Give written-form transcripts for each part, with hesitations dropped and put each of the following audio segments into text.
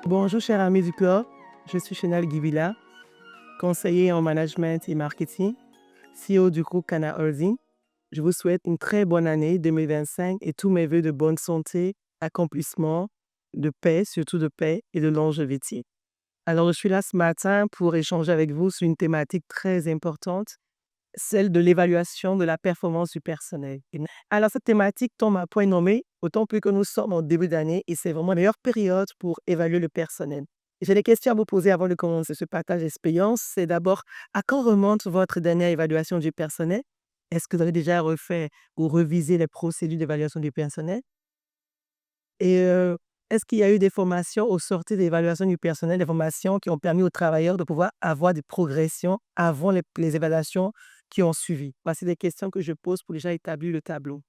Bonjour, cher ami du club. Je suis Chanel Guivilla, conseiller en management et marketing, CEO du groupe Cana Holding. Je vous souhaite une très bonne année 2025 et tous mes voeux de bonne santé, accomplissement, de paix, surtout de paix et de longévité. Alors, je suis là ce matin pour échanger avec vous sur une thématique très importante, celle de l'évaluation de la performance du personnel. Alors, cette thématique tombe à point nommé, autant plus que nous sommes en début d'année et c'est vraiment la meilleure période pour évaluer le personnel. J'ai des questions à vous poser avant de commencer ce partage d'expérience. C'est d'abord, à quand remonte votre dernière évaluation du personnel? Est-ce que vous avez déjà refait ou revisé les procédures d'évaluation du personnel? Et est-ce qu'il y a eu des formations au sortir de l'évaluation du personnel, des formations qui ont permis aux travailleurs de pouvoir avoir des progressions avant les évaluations qui ont suivi? Voici des questions que je pose pour déjà établir le tableau.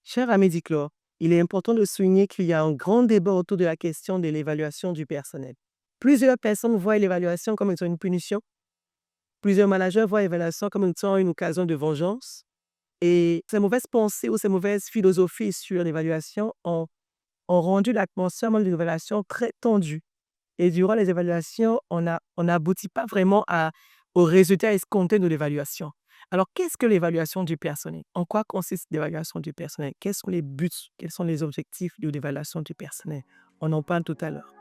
Cher ami Diclor, il est important de souligner qu'il y a un grand débat autour de la question de l'évaluation du personnel. Plusieurs personnes voient l'évaluation comme étant une punition. Plusieurs managers voient l'évaluation comme étant une occasion de vengeance. Et ces mauvaises pensées ou ces mauvaises philosophies sur l'évaluation ont rendu l'atmosphère même de l'évaluation très tendue. Et durant les évaluations, on n'aboutit pas vraiment aux résultats escomptés de l'évaluation. Alors, qu'est-ce que l'évaluation du personnel? En quoi consiste l'évaluation du personnel? Quels sont les buts? Quels sont les objectifs de l'évaluation du personnel? On en parle tout à l'heure.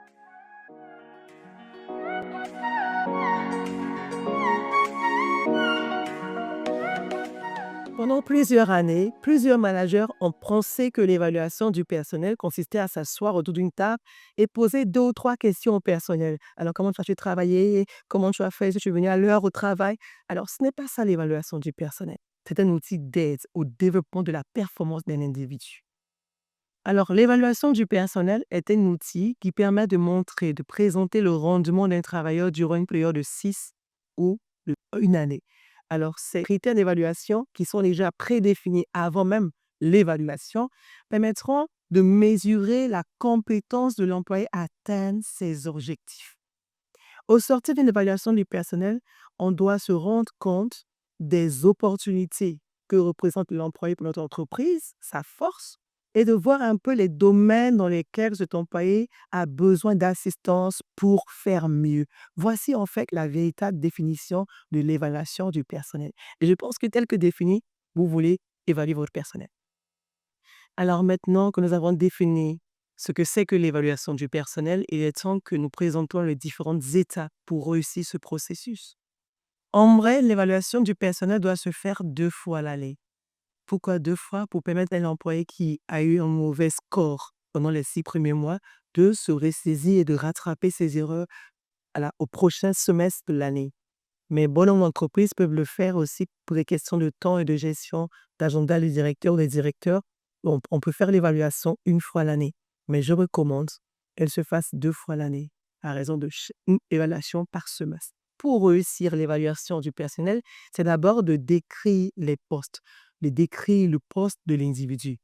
Pendant plusieurs années, plusieurs managers ont pensé que l'évaluation du personnel consistait à s'asseoir autour d'une table et poser deux ou trois questions au personnel. Alors, comment tu as travaillé? Comment tu as fait? Est-ce que tu es venu à l'heure au travail? Alors, ce n'est pas ça l'évaluation du personnel. C'est un outil d'aide au développement de la performance d'un individu. Alors, l'évaluation du personnel est un outil qui permet de montrer, de présenter le rendement d'un travailleur durant une période de 6 ou une année. Alors, ces critères d'évaluation qui sont déjà prédéfinis avant même l'évaluation permettront de mesurer la compétence de l'employé à atteindre ses objectifs. Au sortir d'une évaluation du personnel, on doit se rendre compte des opportunités que représente l'employé pour notre entreprise, sa force, et de voir un peu les domaines dans lesquels cet employé a besoin d'assistance pour faire mieux. Voici en fait la véritable définition de l'évaluation du personnel. Et je pense que tel que défini, vous voulez évaluer votre personnel. Alors maintenant que nous avons défini ce que c'est que l'évaluation du personnel, il est temps que nous présentons les différentes étapes pour réussir ce processus. En vrai, l'évaluation du personnel doit se faire 2 fois à l'année. Pourquoi 2 fois? Pour permettre à un employé qui a eu un mauvais score pendant les 6 premiers mois de se ressaisir et de rattraper ses erreurs au prochain semestre de l'année. Mais bon nombre d'entreprises peuvent le faire aussi pour des questions de temps et de gestion d'agenda du directeur ou des directeurs. On peut faire l'évaluation une fois l'année, mais je recommande qu'elle se fasse 2 fois l'année, à raison de une évaluation par semestre. Pour réussir l'évaluation du personnel, c'est d'abord de décrire les postes, de décrire le poste de l'individu.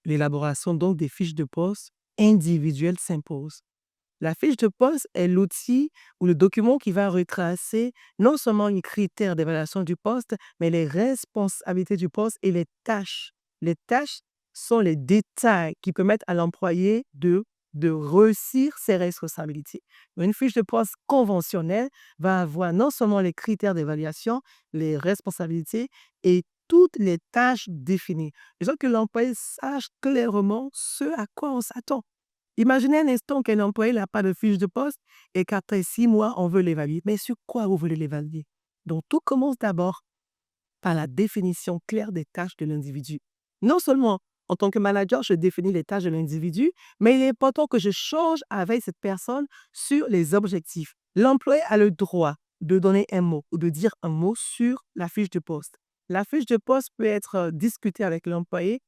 L'élaboration donc des fiches de poste individuelles s'impose. La fiche de poste est l'outil ou le document qui va retracer non seulement les critères d'évaluation du poste, mais les responsabilités du poste et les tâches. Les tâches sont les détails qui permettent à l'employé de réussir ses responsabilités. Une fiche de poste conventionnelle va avoir non seulement les critères d'évaluation, les responsabilités et toutes les tâches définies. Il faut que l'employé sache clairement ce à quoi on s'attend. Imaginez un instant qu'un employé n'a pas de fiche de poste et qu'après 6 mois, on veut l'évaluer. Mais sur quoi vous voulez l'évaluer? Donc, tout commence d'abord par la définition claire des tâches de l'individu. Non seulement en tant que manager, je définis les tâches de l'individu, mais il est important que je change avec cette personne sur les objectifs. L'employé a le droit de donner un mot ou de dire un mot sur la fiche de poste. La fiche de poste peut être discutée avec l'employé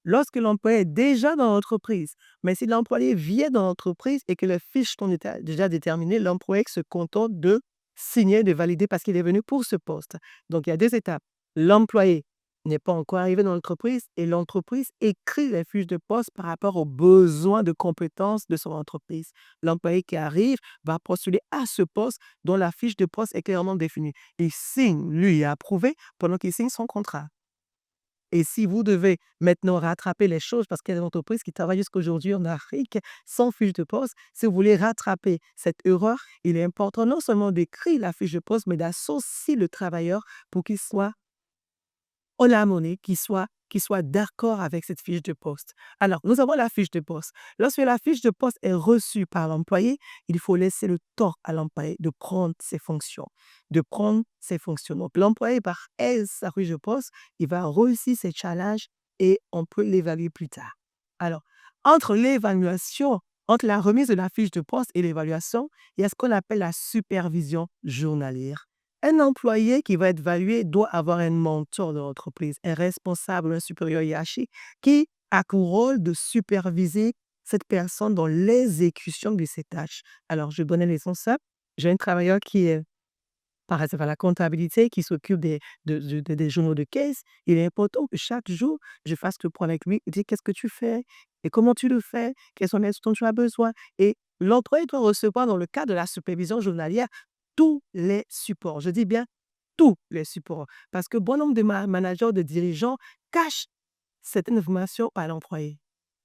lorsque l'employé est déjà dans l'entreprise. Mais si l'employé vient dans l'entreprise et que les fiches sont déjà déterminées, l'employé se contente de signer, de valider parce qu'il est venu pour ce poste. Donc, il y a 2 étapes. L'employé n'est pas encore arrivé dans l'entreprise et l'entreprise écrit les fiches de poste par rapport aux besoins de compétences de son entreprise. L'employé qui arrive va postuler à ce poste dont la fiche de poste est clairement définie. Il signe, lui, et approuvé pendant qu'il signe son contrat. Et si vous devez maintenant rattraper les choses, parce qu'il y a des entreprises qui travaillent jusqu'à aujourd'hui en Afrique sans fiche de poste, si vous voulez rattraper cette erreur, il est important non seulement d'écrire la fiche de poste, mais d'associer le travailleur pour qu'il soit en harmonie, qui soit d'accord avec cette fiche de poste. Alors, nous avons la fiche de poste. Lorsque la fiche de poste est reçue par l'employé, il faut laisser le temps à l'employé de prendre ses fonctions, de prendre ses fonctions. Donc, l'employé, par aise sa fiche de poste, il va réussir ses challenges et on peut l'évaluer plus tard. Alors, entre l'évaluation, entre la remise de la fiche de poste et l'évaluation, il y a ce qu'on appelle la supervision journalière. Un employé qui va être évalué doit avoir un mentor de l'entreprise, un responsable, un supérieur hiérarchique qui a pour rôle de superviser cette personne dans l'exécution de ses tâches. Alors, je donne un exemple simple. J'ai un travailleur qui est, par exemple, à la comptabilité, qui s'occupe des journaux de caisse. Il est important que chaque jour, je fasse le point avec lui, dire qu'est-ce que tu fais et comment tu le fais, quels sont les dont tu as besoin. Et l'employé doit recevoir, dans le cadre de la supervision journalière, tous les supports. Je dis bien tous les supports. Parce que bon nombre de managers, de dirigeants cachent certaines informations à l'employé.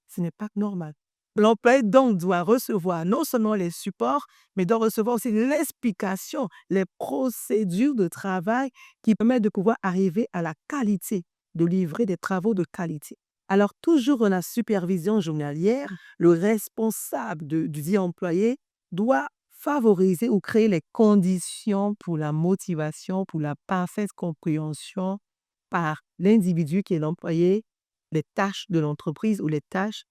Ce n'est pas normal. L'employé donc doit recevoir non seulement les supports, mais doit recevoir aussi l'explication, les procédures de travail qui permettent de pouvoir arriver à la qualité, de livrer des travaux de qualité. Alors, toujours dans la supervision journalière, le responsable du dit employé doit favoriser ou créer les conditions pour la motivation, pour la parfaite compréhension par l'individu qui est l'employé, les tâches de l'entreprise ou les tâches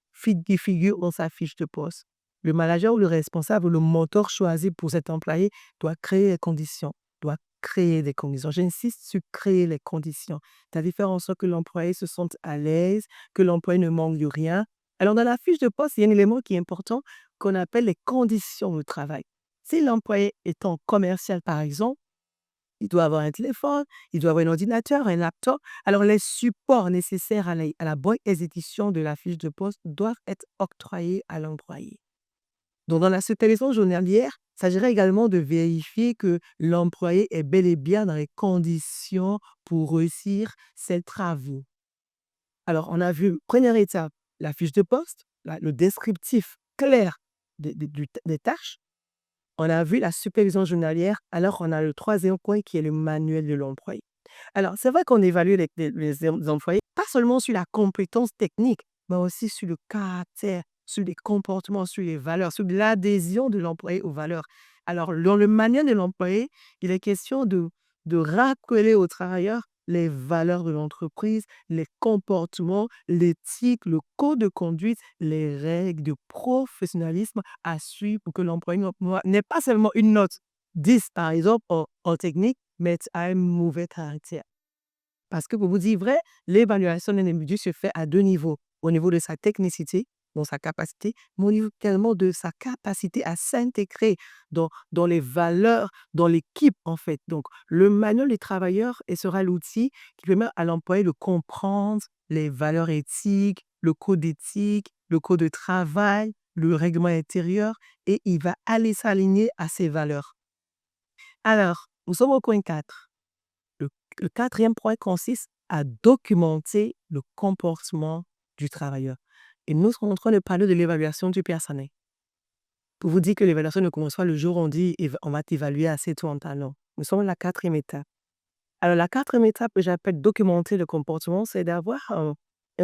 qui figurent dans sa fiche de poste. Le manager ou le responsable ou le mentor choisi pour cet employé doit créer les conditions, doit créer des conditions. J'insiste sur créer les conditions, c'est-à-dire faire en sorte que l'employé se sente à l'aise, que l'employé ne manque de rien. Alors, dans la fiche de poste, il y a un élément qui est important qu'on appelle les conditions de travail. Si l'employé est en commercial, par exemple, il doit avoir un téléphone, il doit avoir un ordinateur, un laptop. Alors, les supports nécessaires à la bonne exécution de la fiche de poste doivent être octroyés à l'employé. Donc, dans la supervision journalière, il s'agirait également de vérifier que l'employé est bel et bien dans les conditions pour réussir ses travaux. Alors, on a vu, première étape, la fiche de poste, le descriptif clair des tâches. On a vu la supervision journalière, alors on a le troisième point qui est le manuel de l'employé. Alors, c'est vrai qu'on évalue les employés, pas seulement sur la compétence technique, mais aussi sur le caractère, sur les comportements, sur les valeurs, sur l'adhésion de l'employé aux valeurs. Alors, dans le manuel de l'employé, il est question de rappeler aux travailleurs les valeurs de l'entreprise, les comportements, l'éthique, le code de conduite, les règles de professionnalisme à suivre pour que l'employé n'ait pas seulement une note 10, par exemple, en technique, mais a un mauvais caractère. Parce que pour vous dire vrai, l'évaluation d'un individu se fait à deux niveaux. Au niveau de sa technicité, dans sa capacité, mais au niveau également de sa capacité à s'intégrer dans les valeurs, dans l'équipe, en fait. Donc, le manuel des travailleurs sera l'outil qui permet à l'employé de comprendre les valeurs éthiques, le code éthique, le code de travail, le règlement intérieur, et il va aller s'aligner à ces valeurs. Alors, nous sommes au point 4. Le, le quatrième point consiste à documenter le comportement du travailleur. Et nous sommes en train de parler de l'évaluation du personnel. Pour vous dire que l'évaluation ne commence pas le jour où on dit on va t'évaluer assez tôt en talent. Nous sommes à la quatrième étape. Alors, la quatrième étape que j'appelle documenter le comportement, c'est d'avoir un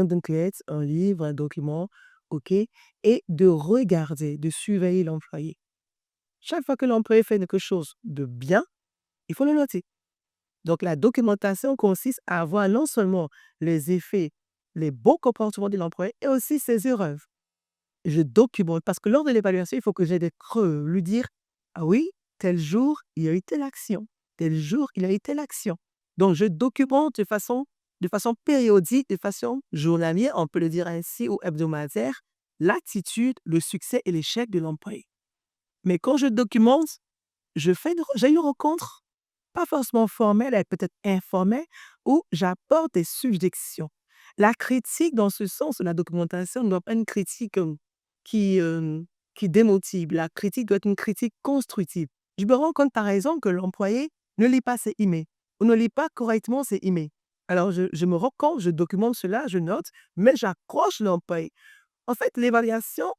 booklet, un livre, un document, OK, et de regarder, de surveiller l'employé. Chaque fois que l'employé fait quelque chose de bien, il faut le noter. Donc, la documentation consiste à voir non seulement les effets, les bons comportements de l'employé et aussi ses erreurs. Je documente parce que lors de l'évaluation, il faut que j'ai des creux, lui dire, ah oui, tel jour, il y a eu telle action, tel jour, il y a eu telle action. Donc, je documente de façon périodique, de façon journalière, on peut le dire ainsi, ou hebdomadaire, l'attitude, le succès et l'échec de l'employé. Mais quand je documente, j'ai une rencontre, pas forcément formelle, elle peut être informelle, où j'apporte des suggestions. La critique, dans ce sens, la documentation ne doit pas être une critique qui, euh, qui démotive. La critique doit être une critique constructive. Je me rends compte, par exemple, que l'employé ne lit pas ses emails ou ne lit pas correctement ses emails. Alors, je me rends compte, je documente cela, je note, mais j'accroche l'employé. En fait, l'évaluation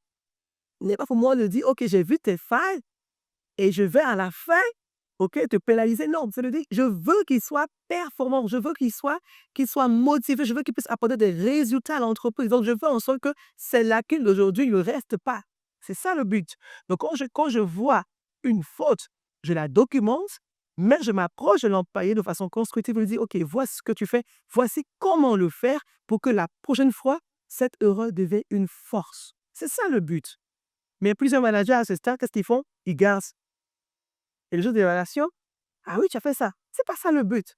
n'est pas pour moi de dire: «OK, j'ai vu tes failles et je vais à la fin, OK, te pénaliser». Non, c'est de dire: «Je veux qu'il soit performant, je veux qu'il soit motivé, je veux qu'il puisse apporter des résultats à l'entreprise. Donc je veux en sorte que ces lacunes d'aujourd'hui ne restent pas». C'est ça le but. Donc quand je vois une faute, je la documente, mais je m'approche de l'employé de façon constructive, je lui dis: «OK, voici ce que tu fais, voici comment le faire pour que la prochaine fois, cette erreur devienne une force». C'est ça le but. Mais plusieurs managers à ce stade, qu'est-ce qu'ils font? Ils gardent. Et le jour de l'évaluation: «Ah oui, tu as fait ça». C'est pas ça le but.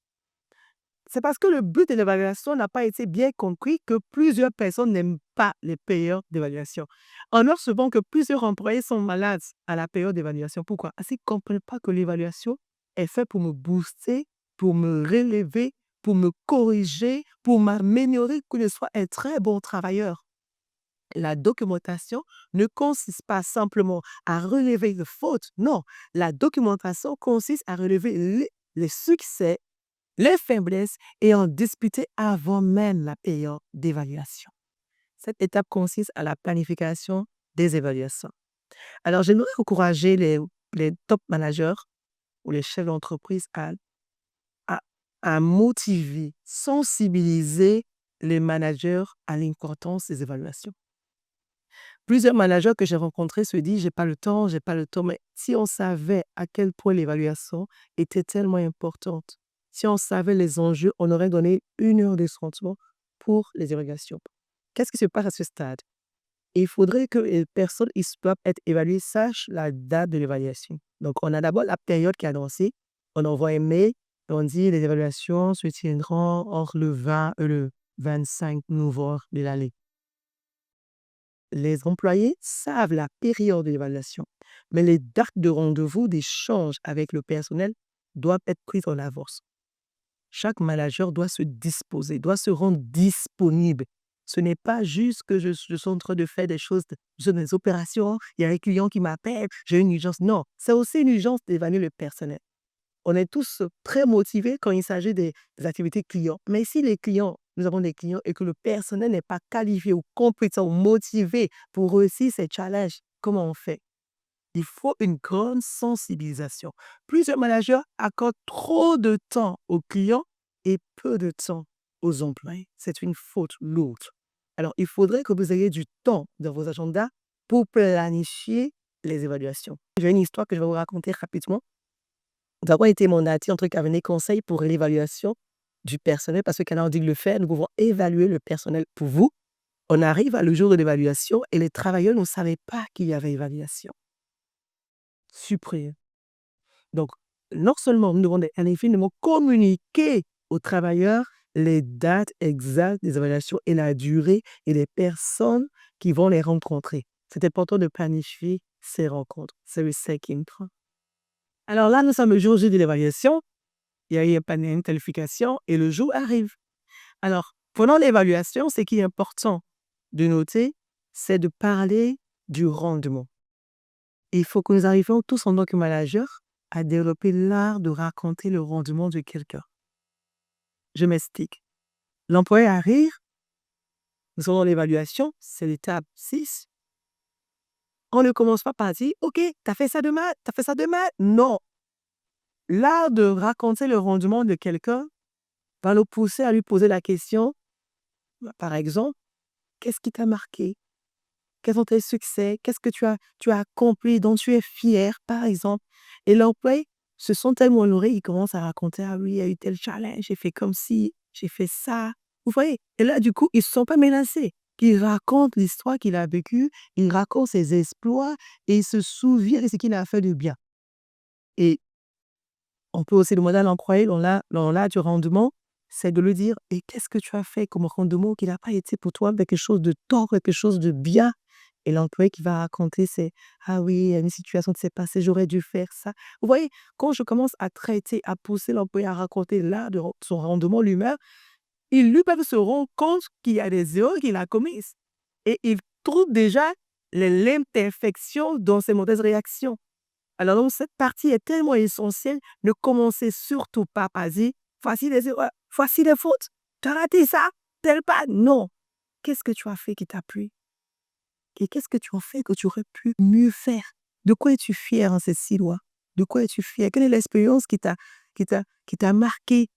C'est parce que le but de l'évaluation n'a pas été bien compris que plusieurs personnes n'aiment pas les périodes d'évaluation. On observe souvent que plusieurs employés sont malades à la période d'évaluation. Pourquoi? Parce qu'ils ne comprennent pas que l'évaluation est faite pour me booster, pour me relever, pour me corriger, pour m'améliorer, que je sois un très bon travailleur. La documentation ne consiste pas simplement à relever les fautes. Non, la documentation consiste à relever les succès, les faiblesses et en discuter avant même la période d'évaluation. Cette étape consiste à la planification des évaluations. Alors, j'aimerais encourager les top managers ou les chefs d'entreprise à, à motiver, sensibiliser les managers à l'importance des évaluations. Plusieurs managers que j'ai rencontrés se disent: «J'ai pas le temps, j'ai pas le temps». Mais si on savait à quel point l'évaluation était tellement importante, si on savait les enjeux, on aurait donné 1 heure de traitement pour les évaluations. Qu'est-ce qui se passe à ce stade? Il faudrait que les personnes qui doivent être évaluées sachent la date de l'évaluation. Donc, on a d'abord la période qui est annoncée. On envoie un mail et on dit: «Les évaluations se tiendront entre le 20 et le 25 novembre de l'année». Les employés savent la période d'évaluation, mais les dates de rendez-vous d'échange avec le personnel doivent être prises en avance. Chaque manager doit se disposer, doit se rendre disponible. Ce n'est pas juste que je suis en train de faire des choses, des opérations, il y a un client qui m'appelle, j'ai une urgence. Non, c'est aussi une urgence d'évaluer le personnel. On est tous très motivés quand il s'agit des activités clients. Mais si nous avons des clients et que le personnel n'est pas qualifié ou compétent ou motivé pour réussir ces challenges, comment on fait? Il faut une grande sensibilisation. Plusieurs managers accordent trop de temps aux clients et peu de temps aux employés. C'est une faute lourde. Alors, il faudrait que vous ayez du temps dans vos agendas pour planifier les évaluations. J'ai une histoire que je vais vous raconter rapidement. Nous avons été mandatés en tant que cabinet conseil pour l'évaluation du personnel parce que quand on dit de le faire, nous pouvons évaluer le personnel pour vous. On arrive à le jour de l'évaluation et les travailleurs ne savaient pas qu'il y avait évaluation. Surpris. Donc, non seulement nous devons indéfiniment communiquer aux travailleurs les dates exactes des évaluations et la durée et les personnes qui vont les rencontrer. C'est important de planifier ces rencontres. C'est le second point. Alors là, nous sommes le jour J de l'évaluation. Il y a eu une qualification et le jour arrive. Alors, pendant l'évaluation, ce qui est important de noter, c'est de parler du rendement. Il faut que nous arrivions tous en tant que manager à développer l'art de raconter le rendement de quelqu'un. Je m'explique. L'employé arrive, nous sommes dans l'évaluation, c'est l'étape 6. On ne commence pas par dire: «OK, tu as fait ça demain, tu as fait ça demain». Non. L'art de raconter le rendement de quelqu'un va le pousser à lui poser la question, par exemple: «Qu'est-ce qui t'a marqué? Quels sont tes succès? Qu'est-ce que tu as accompli, dont tu es fier?» par exemple. Et l'employé se sent tellement honoré, il commence à raconter: «Ah oui, il y a eu tel challenge, j'ai fait comme ci, j'ai fait ça». Vous voyez? Et là, du coup, ils ne se sont pas menacés. Il raconte l'histoire qu'il a vécue, il raconte ses exploits et il se souvient de ce qu'il a fait de bien. Et on peut aussi demander à l'employé dans là du rendement, c'est de lui dire: «Et qu'est-ce que tu as fait comme rendement qui n'a pas été pour toi quelque chose de tort, quelque chose de bien?» Et l'employé qui va raconter, c'est: «Ah oui, il y a une situation qui s'est passée, j'aurais dû faire ça». Vous voyez? Quand je commence à traiter, à pousser l'employé à raconter là de son rendement lui-même, il lui-même se rend compte qu'il y a des erreurs qu'il a commises et il trouve déjà l'imperfection dans ses mauvaises réactions. Alors donc cette partie est tellement essentielle, ne commencez surtout pas par dire: «Voici les erreurs, voici les fautes». Tu as raté ça, tel pas. Non. Qu'est-ce que tu as fait qui t'a plu? Et qu'est-ce que tu as fait que tu aurais pu mieux faire? De quoi es-tu fier en ces 6 mois? De quoi es-tu fier? Quelle est l'expérience qui t'a marqué?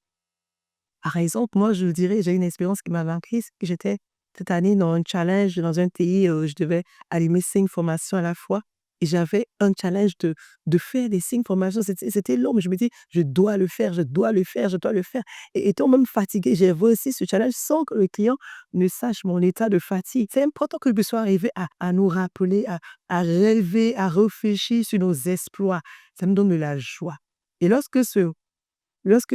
Par exemple, moi, je dirais, j'ai une expérience qui m'a marquée, c'est que j'étais cette année dans un challenge dans un pays, je devais animer 5 formations à la fois et j'avais un challenge de faire les 5 formations. C'était long, mais je me dis: «Je dois le faire, je dois le faire, je dois le faire» et étant même fatiguée, j'ai réussi ce challenge sans que le client ne sache mon état de fatigue. C'est important que je sois arrivé à nous rappeler, à rêver, à réfléchir sur nos exploits. Ça me donne de la joie et lorsque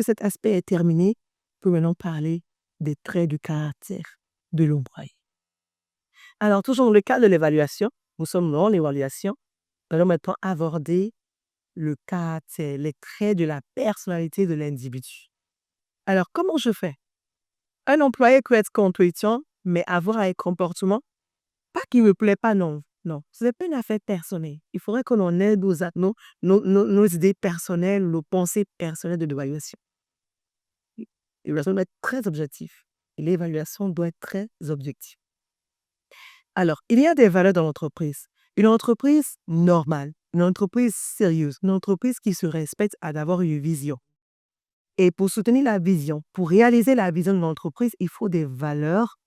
cet aspect est terminé, on peut maintenant parler des traits du caractère de l'employé. Alors, toujours dans le cadre de l'évaluation, nous sommes dans l'évaluation, nous allons maintenant aborder le caractère, les traits de la personnalité de l'individu. Alors, comment je fais? Un employé peut être compétent, mais avoir un comportement, pas qui ne me plaît pas, non. Non, ce n'est pas une affaire personnelle. Il faudrait que l'on aide nos idées personnelles, nos pensées personnelles de l'évaluation. L'évaluation doit être très objective. L'évaluation doit être très objective. Alors, il y a des valeurs dans l'entreprise. Une entreprise normale, une entreprise sérieuse, une entreprise qui se respecte a d'avoir une vision. Et pour soutenir la vision, pour réaliser la vision de l'entreprise, il faut des valeurs,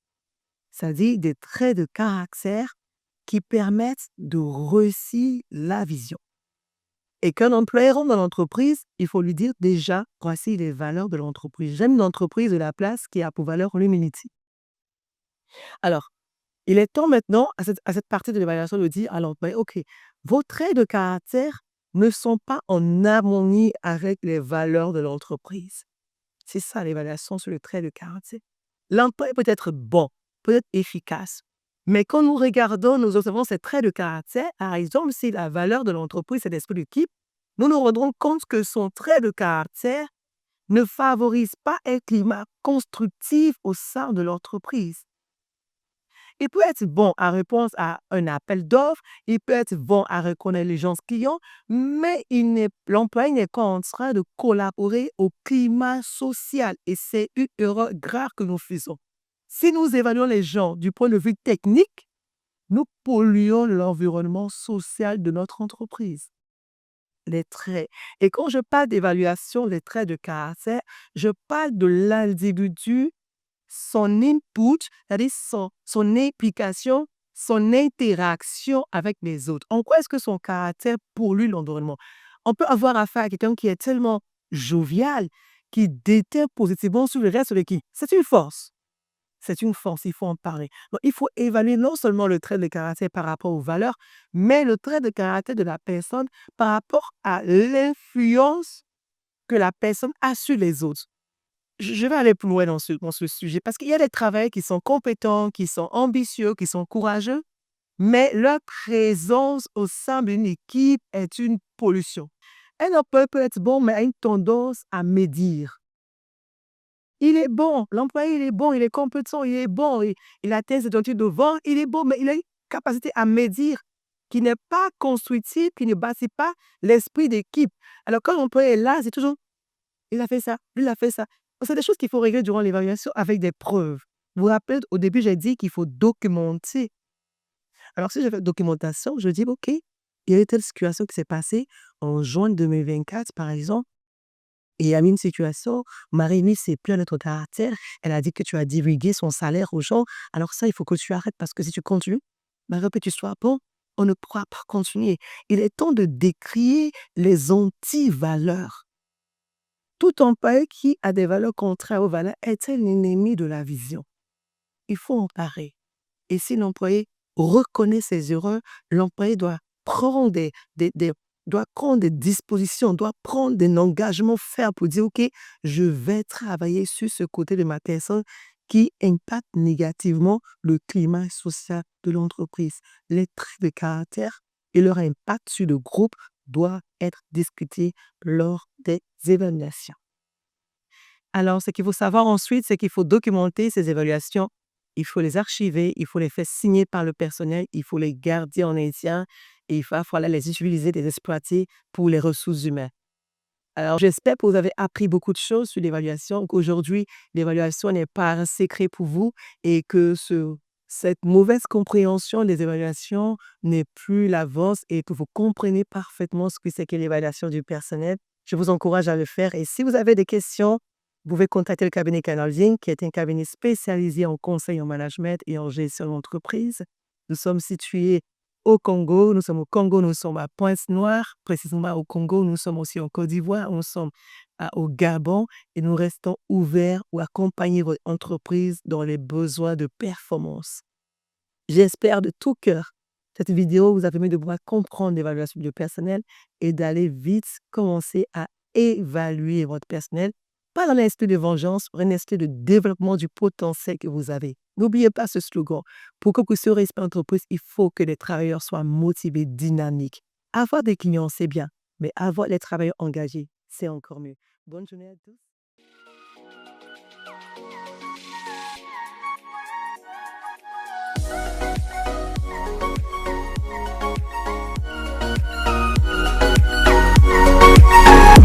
c'est-à-dire des traits de caractère qui permettent de réussir la vision. Et qu'un employé rentre dans l'entreprise, il faut lui dire déjà, voici les valeurs de l'entreprise. J'aime une entreprise de la place qui a pour valeur l'humilité. Alors, il est temps maintenant, à cette partie de l'évaluation, de dire à l'employé, OK, vos traits de caractère ne sont pas en harmonie avec les valeurs de l'entreprise. C'est ça l'évaluation sur le trait de caractère. L'employé peut être bon, peut être efficace, mais quand nous regardons, nous observons ces traits de caractère, par exemple, si la valeur de l'entreprise, c'est l'esprit d'équipe, nous nous rendrons compte que son trait de caractère ne favorise pas un climat constructif au sein de l'entreprise. Il peut être bon à répondre à un appel d'offres, il peut être bon à reconnaître les gens clients, mais l'employé n'est pas en train de collaborer au climat social et c'est une erreur grave que nous faisons. Si nous évaluons les gens du point de vue technique, nous polluons l'environnement social de notre entreprise. Les traits. Et quand je parle d'évaluation des traits de caractère, je parle de l'individu, son input, c'est-à-dire son implication, son interaction avec les autres. En quoi est-ce que son caractère pollue l'environnement? On peut avoir affaire à quelqu'un qui est tellement jovial, qui déteint positivement sur le reste de l'équipe. C'est une force. C'est une force, il faut en parler. Donc, il faut évaluer non seulement le trait de caractère par rapport aux valeurs, mais le trait de caractère de la personne par rapport à l'influence que la personne a sur les autres. Je vais aller plus loin dans ce sujet parce qu'il y a des travailleurs qui sont compétents, qui sont ambitieux, qui sont courageux, mais leur présence au sein d'une équipe est une pollution. Un employé peut être bon, mais a une tendance à médire. Il est bon, l'employé il est bon, il est compétent, il est bon, il a tes attitudes devant, il est bon, mais il a une capacité à médire qui n'est pas constructive, qui ne bâtit pas l'esprit d'équipe. Alors quand l'employé est là, c'est toujours il a fait ça, lui il a fait ça. C'est des choses qu'il faut régler durant l'évaluation avec des preuves. Vous vous rappelez, au début, j'ai dit qu'il faut documenter. Alors, si je fais documentation, je dis, OK, il y a une telle situation qui s'est passée en juin 2024, par exemple, et il y a eu une situation, Marie-Louise s'est plaint de ton caractère, elle a dit que tu as divulgué son salaire aux gens. Alors ça, il faut que tu arrêtes parce que si tu continues, malgré que tu sois bon, on ne pourra pas continuer. Il est temps de décrier les anti-valeurs. Tout employé qui a des valeurs contraires aux valeurs est un ennemi de la vision. Il faut en parler. Et si l'employé reconnaît ses erreurs, l'employé doit prendre doit prendre des dispositions, doit prendre des engagements fermes pour dire, OK, je vais travailler sur ce côté de ma personne qui impacte négativement le climat social de l'entreprise. Les traits de caractère et leur impact sur le groupe doivent être discutés lors des évaluations. Alors, ce qu'il faut savoir ensuite, c'est qu'il faut documenter ces évaluations. Il faut les archiver, il faut les faire signer par le personnel, il faut les garder en interne et il va falloir les utiliser, les exploiter pour les ressources humaines. Alors, j'espère que vous avez appris beaucoup de choses sur l'évaluation, qu'aujourd'hui, l'évaluation n'est pas un secret pour vous et que cette mauvaise compréhension des évaluations n'est plus l'avance et que vous comprenez parfaitement ce que c'est que l'évaluation du personnel. Je vous encourage à le faire et si vous avez des questions, vous pouvez contacter le cabinet Canalding, qui est un cabinet spécialisé en conseil en management et en gestion d'entreprise. Nous sommes situés au Congo, nous sommes au Congo, nous sommes à Pointe-Noire, précisément au Congo, nous sommes aussi en Côte d'Ivoire, nous sommes au Gabon et nous restons ouverts ou accompagner votre entreprise dans les besoins de performance. J'espère de tout cœur cette vidéo vous a permis de pouvoir comprendre l'évaluation du personnel et d'aller vite commencer à évaluer votre personnel, pas dans un esprit de vengeance, mais un esprit de développement du potentiel que vous avez. N'oubliez pas ce slogan. Pour que vous puissiez respecter l'entreprise, il faut que les travailleurs soient motivés, dynamiques. Avoir des clients, c'est bien, mais avoir les travailleurs engagés, c'est encore mieux. Bonne journée à tous.